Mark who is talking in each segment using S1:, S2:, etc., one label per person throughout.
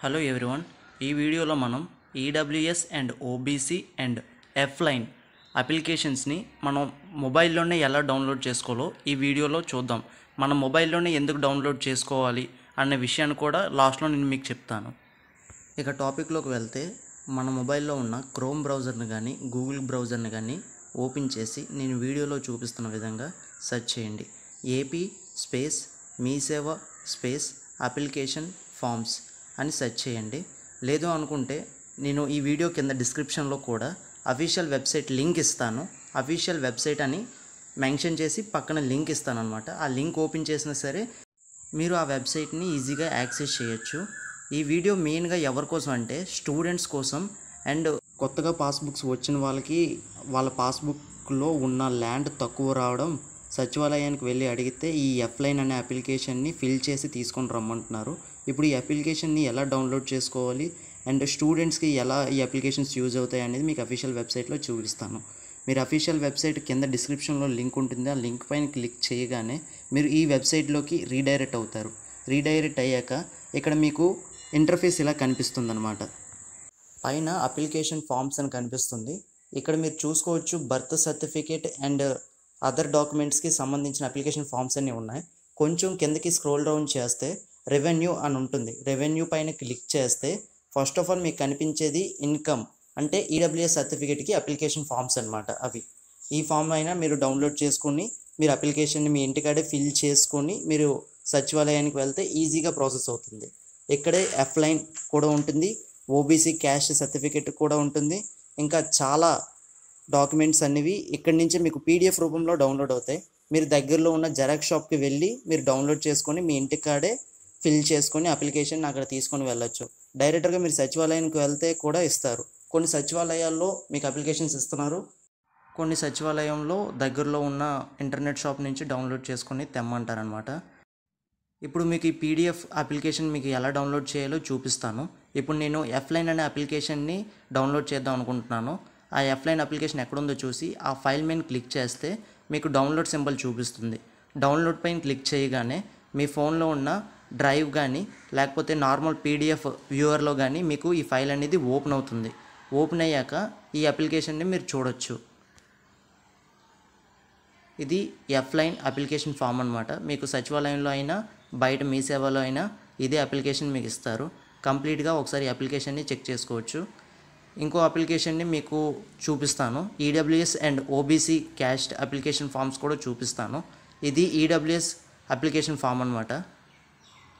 S1: Hello everyone, ఈ వీడియోలో మనం EWS and OBC and offline అప్లికేషన్స్ని మనం మొబైల్లోనే ఎలా డౌన్లోడ్ చేసుకోవాలో ఈ వీడియోలో చూద్దాం. మన మొబైల్లోనే ఎందుకు డౌన్లోడ్ చేసుకోవాలి అనే విషయాన్ని కూడా లాస్ట్లో నేను మీకు చెప్తాను. ఇక టాపిక్లోకి వెళ్తే, మన మొబైల్లో ఉన్న క్రోమ్ బ్రౌజర్ని కానీ గూగుల్ బ్రౌజర్ని కానీ ఓపెన్ చేసి నేను వీడియోలో చూపిస్తున్న విధంగా సెర్చ్ చేయండి. ఏపీ స్పేస్ మీ సేవ స్పేస్ అప్లికేషన్ ఫామ్స్ అని సెర్చ్ చేయండి. లేదు అనుకుంటే నేను ఈ వీడియో కింద డిస్క్రిప్షన్లో కూడా అఫీషియల్ వెబ్సైట్ లింక్ ఇస్తాను. అఫీషియల్ వెబ్సైట్ అని మెన్షన్ చేసి పక్కన లింక్ ఇస్తాను అనమాట. ఆ లింక్ ఓపెన్ చేసినా సరే మీరు ఆ వెబ్సైట్ని ఈజీగా యాక్సెస్ చేయొచ్చు. ఈ వీడియో మెయిన్గా ఎవరి కోసం అంటే స్టూడెంట్స్ కోసం అండ్ కొత్తగా పాస్బుక్స్ వచ్చిన వాళ్ళకి వాళ్ళ పాస్బుక్లో ఉన్న ల్యాండ్ తక్కువ రావడం, సచివాలయానికి వెళ్ళి అడిగితే ఈ ఎఫ్లైన్ అనే అప్లికేషన్ని ఫిల్ చేసి తీసుకొని రమ్మంటున్నారు. ఇప్పుడు ఈ అప్లికేషన్ని ఎలా డౌన్లోడ్ చేసుకోవాలి అండ్ స్టూడెంట్స్కి ఎలా ఈ అప్లికేషన్స్ యూజ్ అవుతాయి అనేది మీకు అఫీషియల్ వెబ్సైట్లో చూపిస్తాను. మీరు అఫీషియల్ వెబ్సైట్ కింద డిస్క్రిప్షన్లో లింక్ ఉంటుంది. ఆ లింక్ పైన క్లిక్ చేయగానే మీరు ఈ వెబ్సైట్లోకి రీడైరెక్ట్ అవుతారు. రీడైరెక్ట్ అయ్యాక ఇక్కడ మీకు ఇంటర్ఫేస్ ఇలా కనిపిస్తుంది అనమాట. పైన అప్లికేషన్ ఫామ్స్ అని కనిపిస్తుంది. ఇక్కడ మీరు చూసుకోవచ్చు బర్త్ సర్టిఫికేట్ అండ్ అదర్ డాక్యుమెంట్స్కి సంబంధించిన అప్లికేషన్ ఫామ్స్ అన్నీ ఉన్నాయి. కొంచెం కిందకి స్క్రోల్ డౌన్ చేస్తే రెవెన్యూ అని ఉంటుంది. రెవెన్యూ పైన క్లిక్ చేస్తే ఫస్ట్ ఆఫ్ ఆల్ మీకు కనిపించేది ఇన్కమ్, అంటే ఈడబ్ల్యూఎస్ సర్టిఫికేట్కి అప్లికేషన్ ఫామ్స్ అనమాట. అవి ఈ ఫామ్ అయినా మీరు డౌన్లోడ్ చేసుకొని మీరు అప్లికేషన్ని మీ ఇంటికాడే ఫిల్ చేసుకొని మీరు సచివాలయానికి వెళ్తే ఈజీగా ప్రాసెస్ అవుతుంది. ఇక్కడే ఎఫ్లైన్ కూడా ఉంటుంది, ఓబీసీ క్యాస్ట్ సర్టిఫికేట్ కూడా ఉంటుంది. ఇంకా చాలా డాక్యుమెంట్స్ అనేవి ఇక్కడి నుంచే మీకు పీడిఎఫ్ రూపంలో డౌన్లోడ్ అవుతాయి. మీరు దగ్గరలో ఉన్న జెరాక్స్ షాప్కి వెళ్ళి మీరు డౌన్లోడ్ చేసుకొని మీ ఇంటికాడే ఫిల్ చేసుకొని అప్లికేషన్ అక్కడ తీసుకొని వెళ్ళొచ్చు. డైరెక్ట్గా మీరు సచివాలయానికి వెళ్తే కూడా ఇస్తారు. కొన్ని సచివాలయాల్లో మీకు అప్లికేషన్స్ ఇస్తున్నారు, కొన్ని సచివాలయంలో దగ్గరలో ఉన్న ఇంటర్నెట్ షాప్ నుంచి డౌన్లోడ్ చేసుకొని తెమ్మంటారనమాట. ఇప్పుడు మీకు ఈ పీడిఎఫ్ అప్లికేషన్ మీకు ఎలా డౌన్లోడ్ చేయాలో చూపిస్తాను. ఇప్పుడు నేను ఎఫ్లైన్ అనే అప్లికేషన్ని డౌన్లోడ్ చేద్దాం అనుకుంటున్నాను. ఆ ఎఫ్లైన్ అప్లికేషన్ ఎక్కడుందో చూసి ఆ ఫైల్ మీద క్లిక్ చేస్తే మీకు డౌన్లోడ్ సింబల్ చూపిస్తుంది. డౌన్లోడ్ పైన క్లిక్ చేయగానే మీ ఫోన్లో ఉన్న డ్రైవ్ కానీ లేకపోతే నార్మల్ పీడిఎఫ్ వ్యూవర్లో కానీ మీకు ఈ ఫైల్ అనేది ఓపెన్ అవుతుంది. ఓపెన్ అయ్యాక ఈ అప్లికేషన్ని మీరు చూడొచ్చు. ఇది ఎఫ్లైన్ అప్లికేషన్ ఫామ్ అనమాట. మీకు సచివాలయంలో అయినా బయట మీ సేవలో అయినా ఇదే అప్లికేషన్ మీకు ఇస్తారు. కంప్లీట్గా ఒకసారి అప్లికేషన్ని చెక్ చేసుకోవచ్చు. ఇంకో అప్లికేషన్ని మీకు చూపిస్తాను. EWS and OBC caste application forms కూడా చూపిస్తాను. ఇది ఈడబ్ల్యూఎస్ అప్లికేషన్ ఫామ్ అనమాట.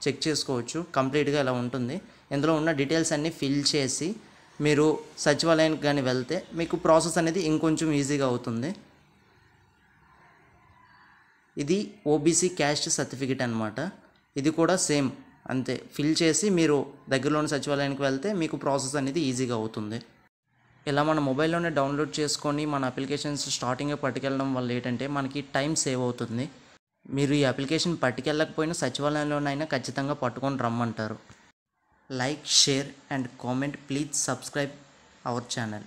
S1: చెక్ చేసుకోవచ్చు. కంప్లీట్గా ఇలా ఉంటుంది. ఇందులో ఉన్న డీటెయిల్స్ అన్నీ ఫిల్ చేసి మీరు సచివాలయానికి కానీ వెళ్తే మీకు ప్రాసెస్ అనేది ఇంకొంచెం ఈజీగా అవుతుంది. ఇది ఓబీసీ క్యాస్ట్ సర్టిఫికేట్ అనమాట. ఇది కూడా సేమ్ అంతే. ఫిల్ చేసి మీరు దగ్గరలోని సచివాలయానికి వెళ్తే మీకు ప్రాసెస్ అనేది ఈజీగా అవుతుంది. ఇలా మన మొబైల్లోనే డౌన్లోడ్ చేసుకొని మన అప్లికేషన్స్ స్టార్టింగే పట్టుకెళ్ళడం వల్ల ఏంటంటే మనకి టైం సేవ్ అవుతుంది. మీరు ఈ అప్లికేషన్ పట్టుకెళ్ళకపోయినా సచివాలయంలోనైనా ఖచ్చితంగా పట్టుకొని రమ్మంటారు. Like, share and comment. Please subscribe our channel.